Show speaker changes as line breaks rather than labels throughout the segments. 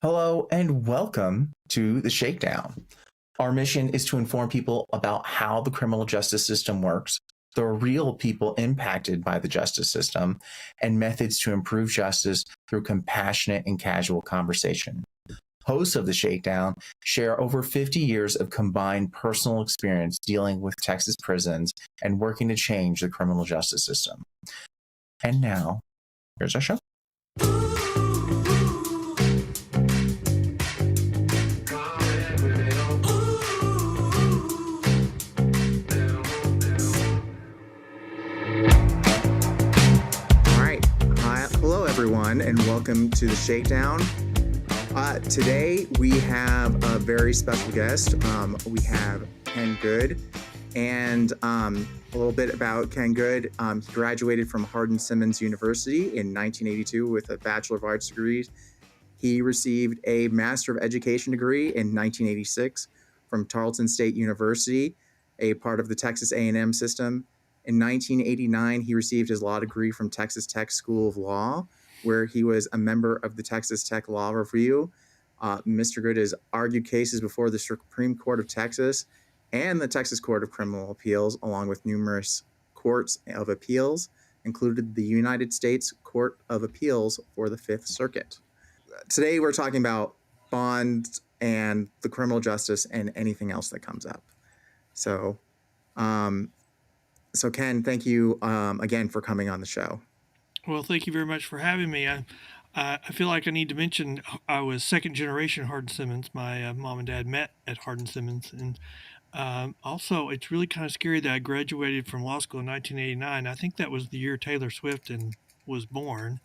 Hello and welcome to the Shakedown. Our mission is to inform people about how the criminal justice system works, the real people impacted by the justice system, and methods to improve justice through compassionate and casual conversation. Hosts of the Shakedown share over 50 years of combined personal experience dealing with Texas prisons and working to change the criminal justice system. And now, here's our show. Hello, everyone, and welcome to the Shakedown. Today, we have a very special guest. We have Ken Good, and a little bit about Ken Good. He graduated from Hardin-Simmons University in 1982 with a Bachelor of Arts degree. He received a Master of Education degree in 1986 from Tarleton State University, a part of the Texas A&M system. In 1989, he received his law degree from Texas Tech School of Law, where he was a member of the Texas Tech Law Review. Mr. Good has argued cases before the Supreme Court of Texas and the Texas Court of Criminal Appeals, along with numerous courts of appeals, including the United States Court of Appeals for the Fifth Circuit. Today, we're talking about bonds and the criminal justice and anything else that comes up. So Ken, thank you again for coming on the show.
Well, thank you very much for having me. I feel like I need to mention I was second generation Hardin-Simmons. My mom and dad met at Hardin-Simmons. And also, it's really kind of scary that I graduated from law school in 1989. I think that was the year Taylor Swift was born,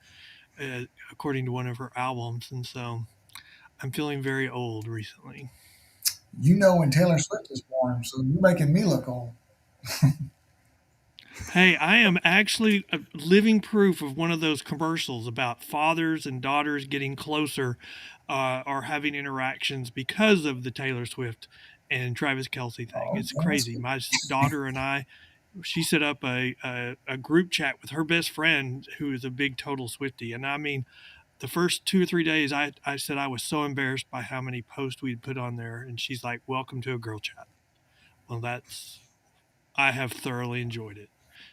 according to one of her albums. And so I'm feeling very old recently.
You know when Taylor Swift was born, so you're making me look old.
Hey, I am actually a living proof of one of those commercials about fathers and daughters getting closer or having interactions because of the Taylor Swift and Travis Kelsey thing.
Oh,
It's
that's
crazy.
good.
My daughter and I, she set up a group chat with her best friend who is a big total Swiftie. And I mean, the first 2 or 3 days, I said I was so embarrassed by how many posts we'd put on there. And she's like, welcome to a girl chat. Well, I have thoroughly enjoyed it.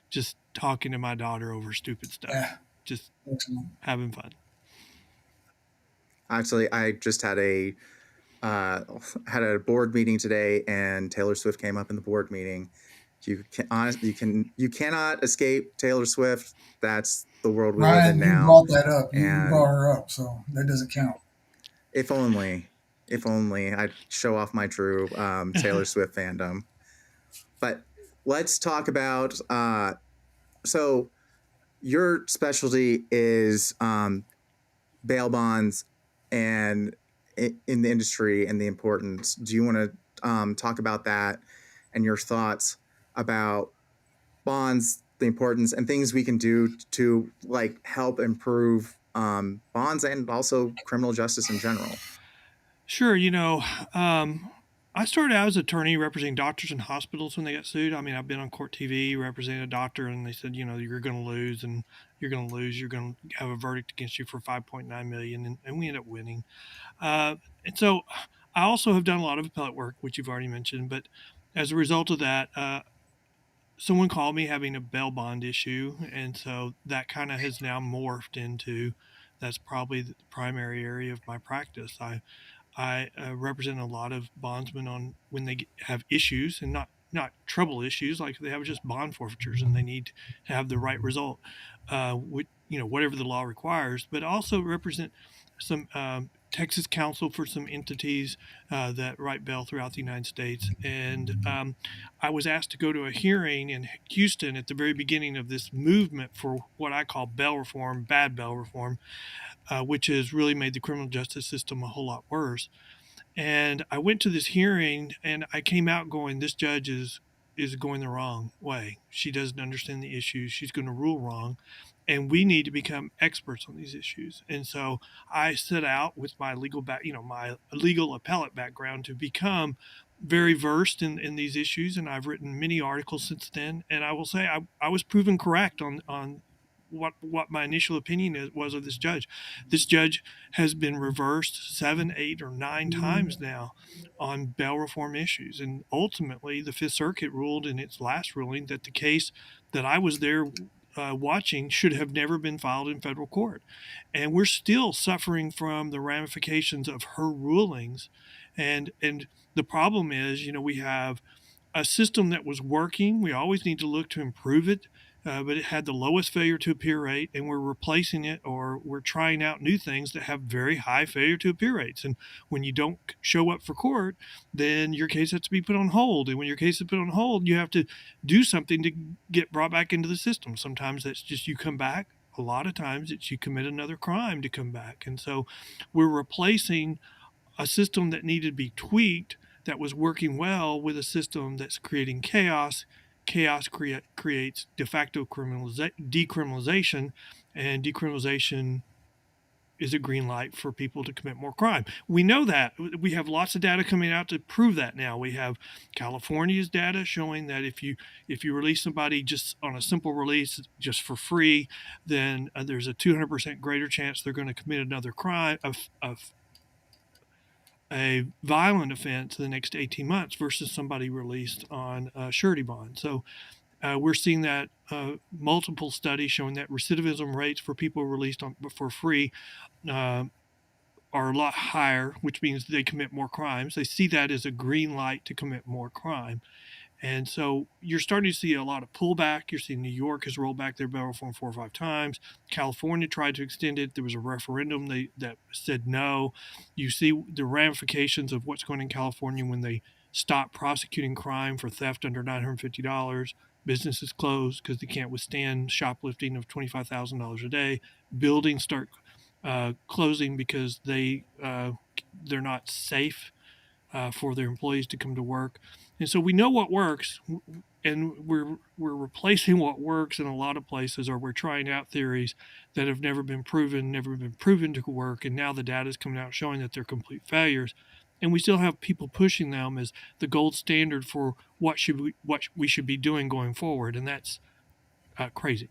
Just talking to my daughter over stupid stuff.
Yeah,
Just
excellent.
having fun.
Actually, I just had a board meeting today, and Taylor Swift came up in the board meeting. You cannot escape Taylor Swift. That's the world we live in
Ryan, you
now.
brought that up. You
And
brought her up, so that doesn't count.
if only I'd show off my true Taylor Swift fandom. But let's talk about. So your specialty is bail bonds and in the industry and the importance. Do you want to talk about that and your thoughts about bonds, the importance, and things we can do to like help improve bonds and also criminal justice in general?
Sure, I started out as an attorney representing doctors in hospitals when they got sued. I mean, I've been on court TV representing a doctor, and they said, you're going to lose, and you're going to lose. You're going to have a verdict against you for 5.9 million, and we ended up winning. And so, I also have done a lot of appellate work, which you've already mentioned. But as a result of that, someone called me having a bail bond issue, and so that kind of has now morphed into that's probably the primary area of my practice. I represent a lot of bondsmen on when they have issues and not trouble issues like they have just bond forfeitures and they need to have the right result, whatever the law requires, but also represent some Texas counsel for some entities that write bail throughout the United States. And I was asked to go to a hearing in Houston at the very beginning of this movement for what I call bail reform, bad bail reform, which has really made the criminal justice system a whole lot worse. And I went to this hearing and I came out going, this judge is going the wrong way. She doesn't understand the issues. She's going to rule wrong. And we need to become experts on these issues. And so I set out with my my legal appellate background to become very versed in these issues. And I've written many articles since then. And I will say I was proven correct on what my initial opinion was of this judge. This judge has been reversed 7, 8, or 9 times now on bail reform issues, and ultimately the Fifth Circuit ruled in its last ruling that the case that I was there watching should have never been filed in federal court, and we're still suffering from the ramifications of her rulings, and the problem is, we have a system that was working. We always need to look to improve it, but it had the lowest failure to appear rate, and we're replacing it, or we're trying out new things that have very high failure to appear rates. And when you don't show up for court, then your case has to be put on hold. And when your case is put on hold, you have to do something to get brought back into the system. Sometimes that's just you come back. A lot of times it's you commit another crime to come back. And so we're replacing a system that needed to be tweaked that was working well with a system that's creating chaos. Chaos creates de facto decriminalization, and decriminalization is a green light for people to commit more crime. We know that. We have lots of data coming out to prove that now. We have California's data showing that if you release somebody just on a simple release just for free, then there's a 200% greater chance they're going to commit another crime, a violent offense in the next 18 months versus somebody released on a surety bond. So we're seeing that multiple studies showing that recidivism rates for people released for free are a lot higher, which means they commit more crimes. They see that as a green light to commit more crime. And so you're starting to see a lot of pullback. You're seeing New York has rolled back their bail reform 4 or 5 times. California tried to extend it. There was a referendum that said no. You see the ramifications of what's going on in California when they stop prosecuting crime for theft under $950. Businesses close because they can't withstand shoplifting of $25,000 a day. Buildings start closing because they're not safe for their employees to come to work. And so we know what works, and we're replacing what works in a lot of places, or we're trying out theories that have never been proven to work, and now the data is coming out showing that they're complete failures. And we still have people pushing them as the gold standard for what we should be doing going forward, and that's crazy.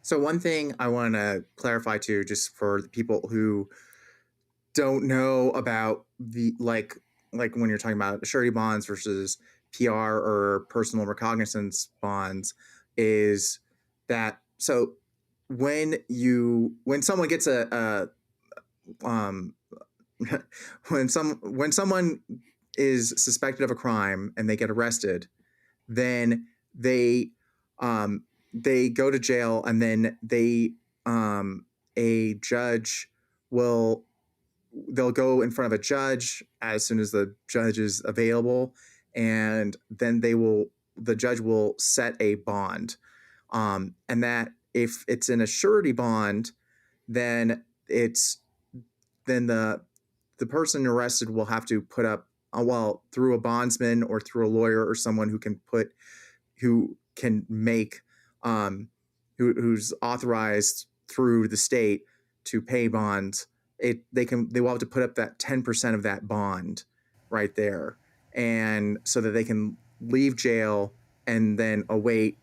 So one thing I want to clarify too, just for the people who don't know about the like when you're talking about surety bonds versus PR or personal recognizance bonds, is that so when someone gets when someone is suspected of a crime and they get arrested, then they go to jail, and then a judge they'll go in front of a judge as soon as the judge is available, and then the judge will set a bond, and that if it's in a surety bond, then the person arrested will have to put up through a bondsman or through a lawyer or someone who can make who's authorized through the state to pay bonds. They will have to put up that 10% of that bond right there, and so that they can leave jail and then await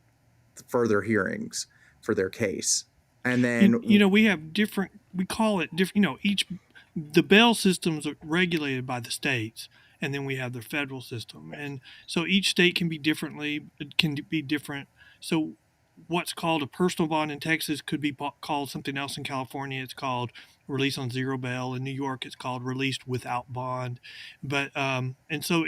further hearings for their case. And then
we have different. We call it different. The bail systems are regulated by the states, and then we have the federal system, and so each state can be different. So what's called a personal bond in Texas could be called something else in California. It's called release on zero bail. In New York, it's called released without bond. But and so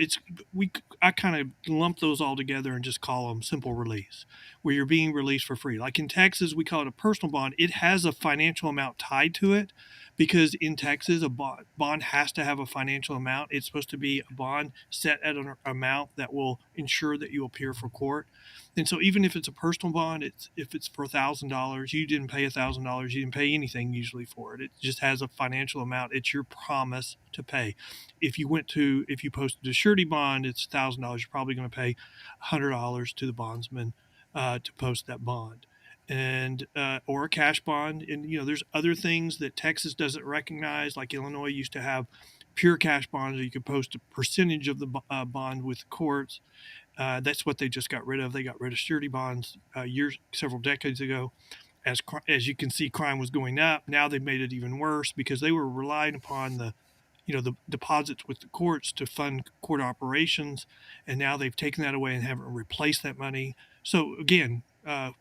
I kind of lump those all together and just call them simple release, where you're being released for free. Like in Texas, we call it a personal bond. It has a financial amount tied to it, because in Texas, a bond has to have a financial amount. It's supposed to be a bond set at an amount that will ensure that you appear for court. And so even if it's a personal bond, if it's for $1,000, you didn't pay $1,000, you didn't pay anything usually for it. It just has a financial amount. It's your promise to pay. If you posted a surety bond, it's $1,000. You're probably going to pay $100 to the bondsman to post that bond, and or a cash bond. And there's other things that Texas doesn't recognize, like Illinois used to have pure cash bonds, where you could post a percentage of the bond with the courts. That's what they just got rid of. They got rid of surety bonds several decades ago. As you can see, crime was going up. Now they've made it even worse because they were relying upon the deposits with the courts to fund court operations, and now they've taken that away and haven't replaced that money. So again,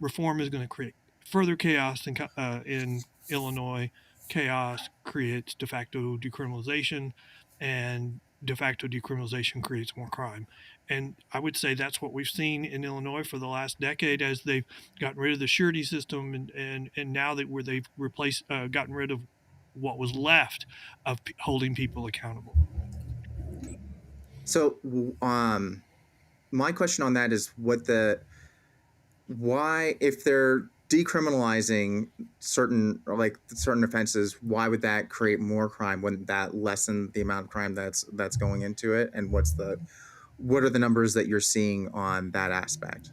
reform is going to create further chaos in Illinois. Chaos creates de facto decriminalization, and de facto decriminalization creates more crime. And I would say that's what we've seen in Illinois for the last decade, as they've gotten rid of the surety system, and now that where they've gotten rid of what was left of holding people accountable.
So, my question on that is why, if they're decriminalizing certain offenses, why would that create more crime? Wouldn't that lessen the amount of crime that's going into it? And what are the numbers that you're seeing on that aspect?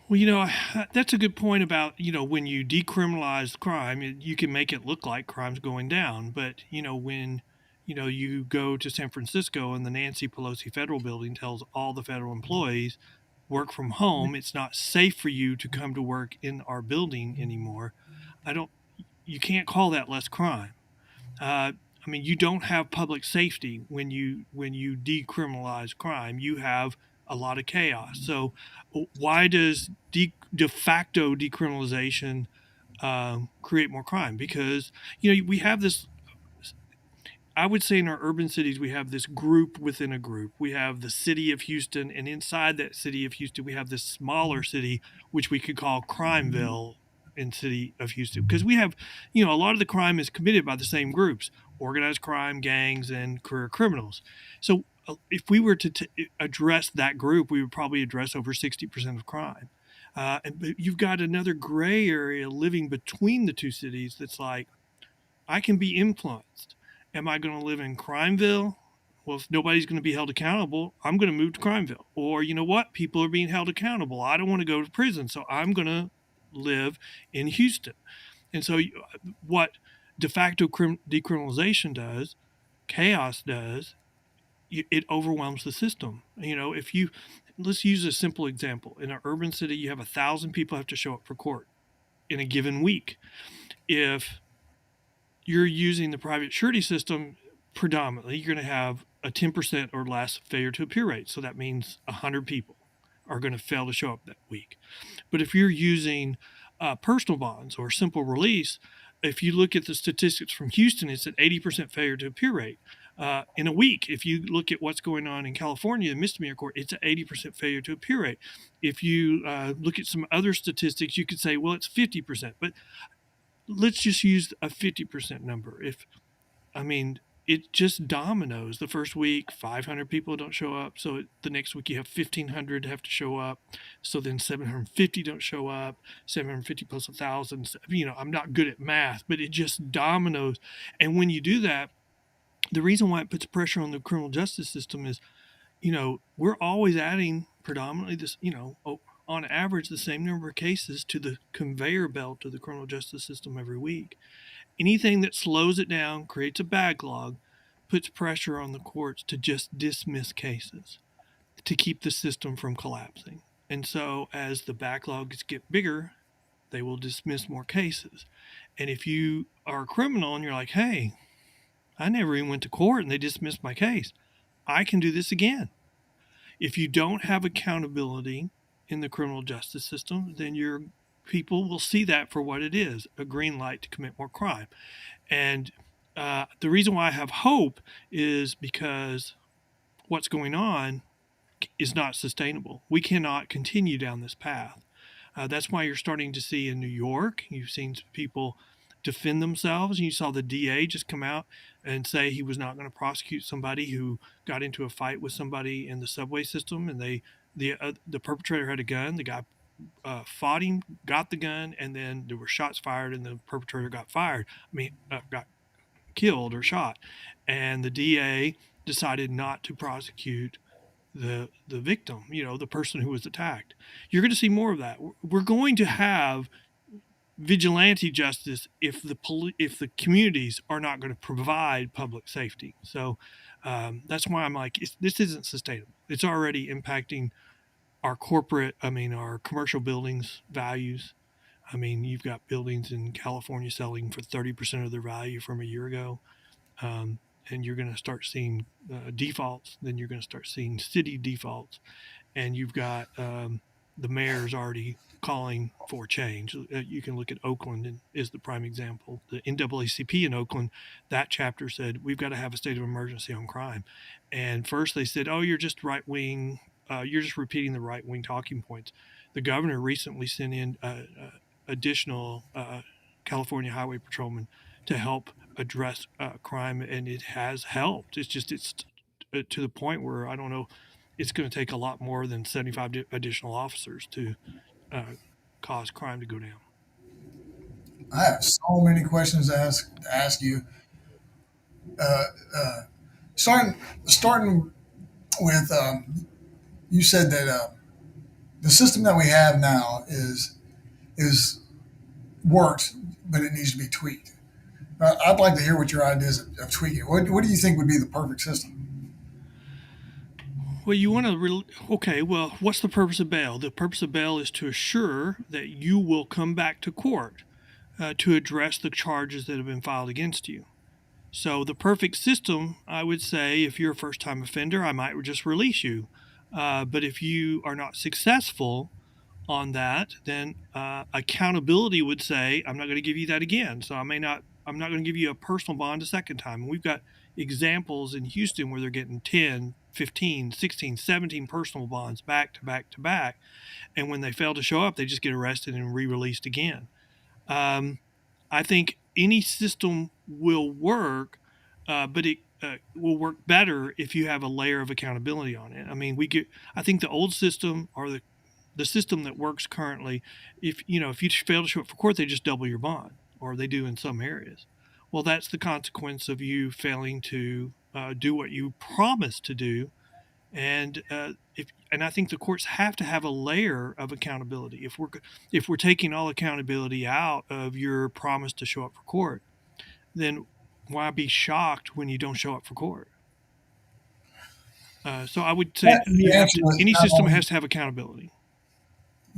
Well, that's a good point about, when you decriminalize crime, you can make it look like crime's going down. But, when, you go to San Francisco and the Nancy Pelosi Federal Building tells all the federal employees, work from home, it's not safe for you to come to work in our building anymore. You can't call that less crime. You don't have public safety when you decriminalize crime. You have a lot of chaos. So why does de facto decriminalization create more crime? Because we have this. I would say in our urban cities we have this group within a group. We have the city of Houston, and inside that city of Houston we have this smaller city which we could call Crimeville in city of Houston, because we have a lot of the crime is committed by the same groups: organized crime, gangs, and career criminals. So if we were to address that group, we would probably address over 60% of crime. But you've got another gray area living between the two cities that's like, I can be influenced. Am I going to live in Crimeville? Well, if nobody's going to be held accountable, I'm going to move to Crimeville. Or, you know what? People are being held accountable. I don't want to go to prison, so I'm going to live in Houston. And so what de facto decriminalization does, chaos does, it overwhelms the system. Let's use a simple example. In an urban city, you have 1,000 people have to show up for court in a given week. If you're using the private surety system predominantly, you're going to have a 10% or less failure to appear rate. So that means 100 people are going to fail to show up that week. But if you're using personal bonds or simple release, if you look at the statistics from Houston, it's an 80% failure to appear rate. In a week, if you look at what's going on in California, the misdemeanor court, it's an 80% failure to appear rate. If you look at some other statistics, you could say, well, it's 50%. But let's just use a 50% number. It just dominoes. The first week, 500 people don't show up. So the next week you have 1,500 have to show up. So then 750 don't show up. 750 plus 1,000. I'm not good at math, but it just dominoes. And when you do that, the reason why it puts pressure on the criminal justice system is, we're always adding predominantly this, on average, the same number of cases to the conveyor belt of the criminal justice system every week. Anything that slows it down, creates a backlog, puts pressure on the courts to just dismiss cases, to keep the system from collapsing. And so as the backlogs get bigger, they will dismiss more cases. And if you are a criminal and you're like, hey, I never even went to court and they dismissed my case, I can do this again. If you don't have accountability in the criminal justice system, then your people will see that for what it is, a green light to commit more crime. And the reason why I have hope is because what's going on is not sustainable. We cannot continue down this path. That's why you're starting to see in New York, you've seen people defend themselves. You saw the DA just come out and say he was not going to prosecute somebody who got into a fight with somebody in the subway system, and the perpetrator had a gun. The guy fought him, got the gun, and then there were shots fired, and the perpetrator got got killed or shot. And the DA decided not to prosecute the victim, the person who was attacked. You're going to see more of that. We're going to have vigilante justice if if the communities are not going to provide public safety. So that's why I'm like, this isn't sustainable. It's already impacting our commercial buildings values. I mean, you've got buildings in California selling for 30% of their value from a year ago. Um, and you're going to start seeing defaults. Then you're going to start seeing city defaults. And you've got the mayor's already calling for change. You can look at Oakland is the prime example. The NAACP in Oakland, that chapter said, we've got to have a state of emergency on crime. And first they said, oh, you're just right wing. You're just repeating the right wing talking points. The governor recently sent in additional California highway patrolmen to help address crime, and it has helped. It's to the point where I don't know, it's going to take a lot more than 75 additional officers to uh, cause crime to go down.
I have so many questions to ask you. Uh, uh, starting with, you said that the system that we have now is works, but it needs to be tweaked. I'd like to hear what your ideas of tweaking. What do you think would be the perfect system?
Well, you want to okay. Well, what's the purpose of bail? The purpose of bail is to assure that you will come back to court to address the charges that have been filed against you. So the perfect system, I would say, if you're a first-time offender, I might just release you. But if you are not successful on that, then accountability would say, I'm not going to give you that again. So I'm not going to give you a personal bond a second time. And we've got examples in Houston where they're getting 10, 15, 16, 17 personal bonds back to back to back. And when they fail to show up, they just get arrested and re-released again. I think any system will work, but it will work better if you have a layer of accountability on it. I mean, I think the old system or the system that works currently, if you fail to show up for court, they just double your bond, or they do in some areas. Well, that's the consequence of you failing to do what you promised to do, and I think the courts have to have a layer of accountability. If we're taking all accountability out of your promise to show up for court, then why be shocked when you don't show up for court? So I would say any system has to have accountability.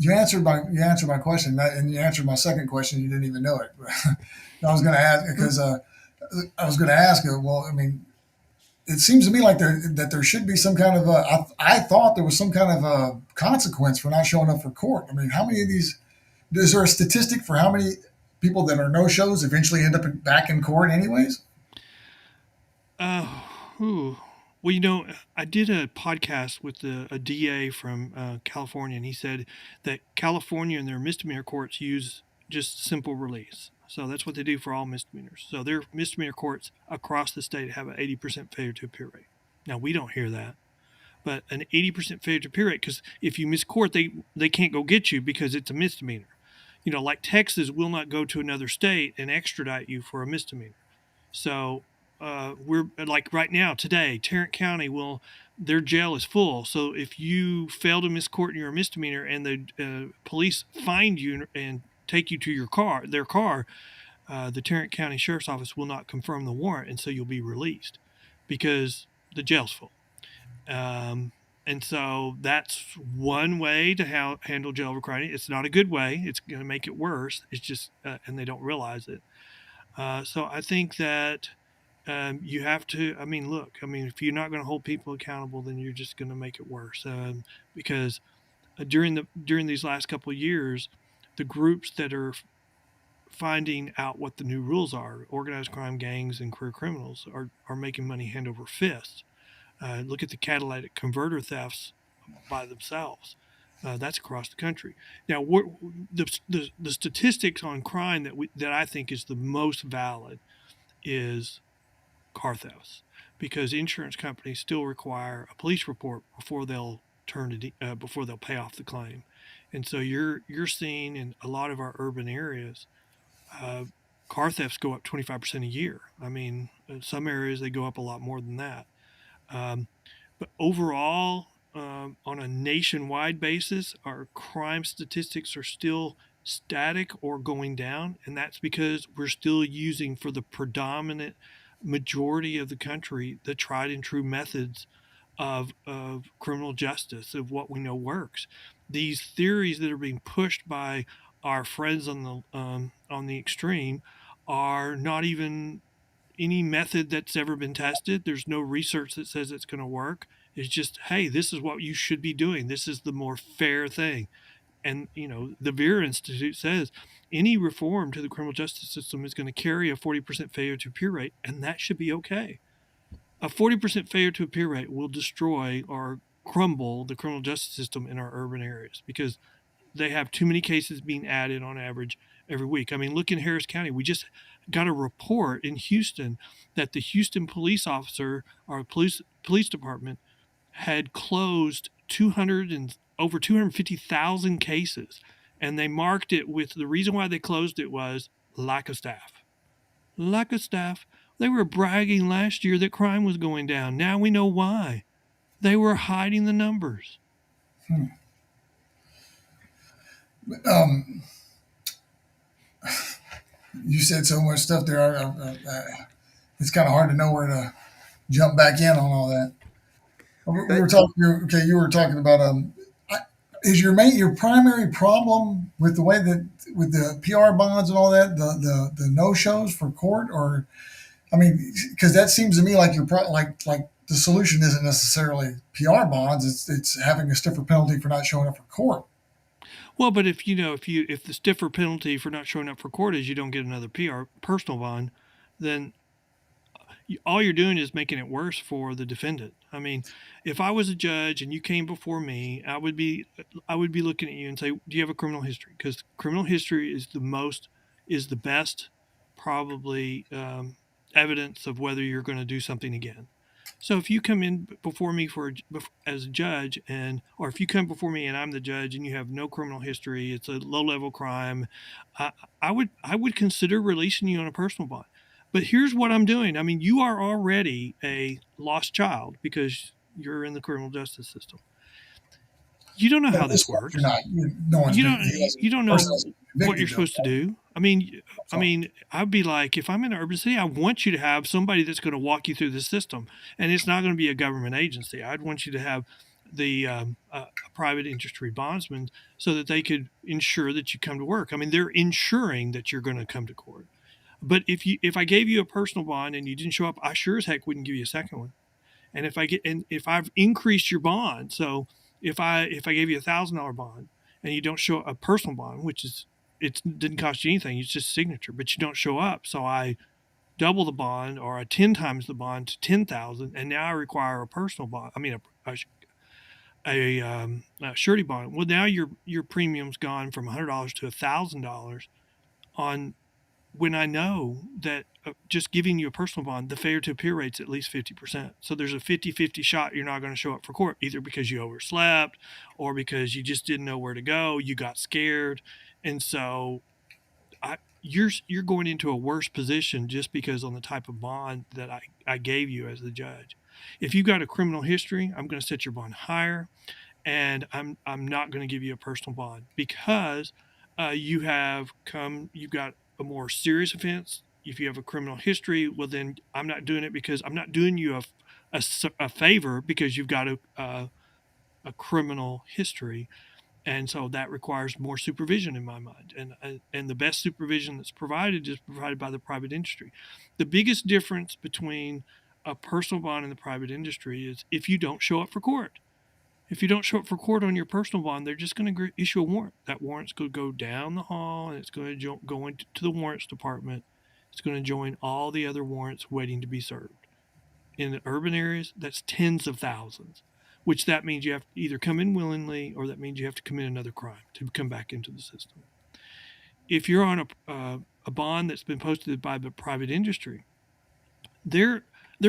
You answered my question, and you answered my second question. You didn't even know it. I was going to ask because I was going to ask. Well, I mean, it seems to me like there should be some kind of I thought there was some kind of a consequence for not showing up for court. I mean, how many of these? Is there a statistic for how many people that are no shows eventually end up back in court, anyways?
Well, I did a podcast with a DA from California, and he said that California and their misdemeanor courts use just simple release. So that's what they do for all misdemeanors. So their misdemeanor courts across the state have an 80% failure to appear rate. Now, we don't hear that, but an 80% failure to appear rate, because if you miss court, they can't go get you because it's a misdemeanor. Like Texas will not go to another state and extradite you for a misdemeanor. So we're like right now, today, Tarrant County their jail is full. So if you fail to miss court and you're a misdemeanor and the police find you and take you to their car, the Tarrant County Sheriff's Office will not confirm the warrant, and so you'll be released because the jail's full. And so that's one way to handle jail overcrowding. It's not a good way. It's going to make it worse. It's just, and they don't realize it. So I think that you have to. I mean, look. I mean, if you're not going to hold people accountable, then you're just going to make it worse. Because during these last couple of years, the groups that are finding out what the new rules are, organized crime gangs and career criminals, are making money hand over fist. Look at the catalytic converter thefts by themselves. That's across the country. Now, the statistics on crime that I think is the most valid is car thefts, because insurance companies still require a police report before they'll before they'll pay off the claim. And so you're seeing in a lot of our urban areas, car thefts go up 25% a year. I mean, in some areas they go up a lot more than that. But overall, on a nationwide basis, our crime statistics are still static or going down, and that's because we're still using, for the predominant majority of the country, the tried and true methods of criminal justice, of what we know works. These theories that are being pushed by our friends on the extreme are not even any method that's ever been tested. There's no research that says it's going to work. It's just, hey, this is what you should be doing. This is the more fair thing. And, the Vera Institute says any reform to the criminal justice system is going to carry a 40% failure to appear rate, and that should be okay. A 40% failure to appear rate will destroy or crumble the criminal justice system in our urban areas, because they have too many cases being added on average every week. I mean, look in Harris County. We just got a report in Houston that the Houston police officer or police department had closed over 250,000 cases, and they marked it with, the reason why they closed it was lack of staff. Lack of staff. They were bragging last year that crime was going down. Now we know why. They were hiding the numbers.
You said so much stuff there. It's kind of hard to know where to jump back in on all that. We were talking. Okay, you were talking about is your primary problem with the way that with the PR bonds and all that, the no shows for court, or I mean, because that seems to me like like the solution isn't necessarily PR bonds. It's having a stiffer penalty for not showing up for court.
Well, but if the stiffer penalty for not showing up for court is you don't get another personal bond, then all you're doing is making it worse for the defendant. I mean, if I was a judge and you came before me, I would be looking at you and say, do you have a criminal history? Because criminal history is the best, probably, evidence of whether you're going to do something again. So if you come in before me as a judge, or if you come before me and I'm the judge and you have no criminal history, it's a low-level crime, I would consider releasing you on a personal bond. But here's what I'm doing. I mean, you are already a lost child because you're in the criminal justice system. You don't know how this works. You don't know what you're supposed to do. I mean, I'd be like, if I'm in an urban city, I want you to have somebody that's going to walk you through the system, and it's not going to be a government agency. I'd want you to have the private industry bondsmen so that they could ensure that you come to work. I mean, they're ensuring that you're going to come to court. But if I gave you a personal bond and you didn't show up, I sure as heck wouldn't give you a second one. And if I've increased your bond, so if I gave you $1,000 bond and you don't show a personal bond, which is, it didn't cost you anything, it's just signature, but you don't show up, so I double the bond or I 10 times the bond to 10,000, and now I require a personal bond. I mean a surety bond. Well, now your premium's gone from $100 to $1,000 on. When I know that just giving you a personal bond, the failure to appear rate's at least 50%. So there's a 50-50 shot you're not going to show up for court, either because you overslept or because you just didn't know where to go, you got scared. And so you're going into a worse position just because on the type of bond that I gave you as the judge. If you've got a criminal history, I'm going to set your bond higher, and I'm not going to give you a personal bond because you've got a more serious offense. If you have a criminal history, well, then I'm not doing it because I'm not doing you a favor because you've got a criminal history. And so that requires more supervision in my mind. And the best supervision that's provided is provided by the private industry. The biggest difference between a personal bond and the private industry is if you don't show up for court. If you don't show up for court on your personal bond, they're just going to issue a warrant. That warrant's going to go down the hall, and it's going to go into the warrants department. It's going to join all the other warrants waiting to be served. In the urban areas, that's tens of thousands, which that means you have to either come in willingly or that means you have to commit another crime to come back into the system. If you're on a bond that's been posted by the private industry, they're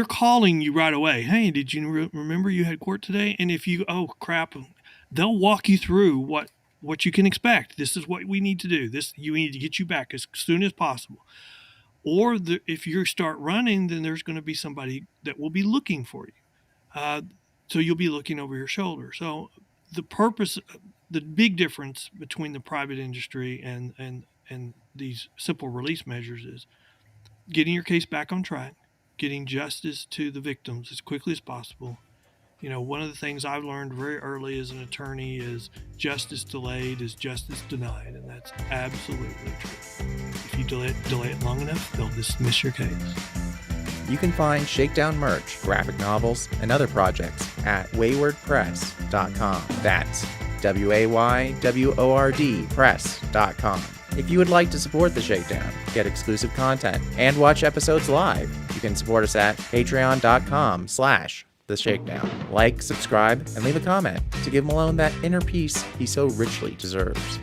calling you right away. Hey, did you remember you had court today? And if you, oh crap, they'll walk you through what you can expect. This is what we need to do. You need to get you back as soon as possible. Or if you start running, then there's going to be somebody that will be looking for you. So you'll be looking over your shoulder. So the purpose the big difference between the private industry and these simple release measures is getting your case back on track, getting justice to the victims as quickly as possible. One of the things I've learned very early as an attorney is justice delayed is justice denied, and that's absolutely true. If you delay it long enough, they'll dismiss your case.
You can find Shakedown merch, graphic novels, and other projects at waywordpress.com. That's WAYWORD press.com. If you would like to support The Shakedown, get exclusive content, and watch episodes live, you can support us at patreon.com/The Shakedown. Like, subscribe, and leave a comment to give Malone that inner peace he so richly deserves.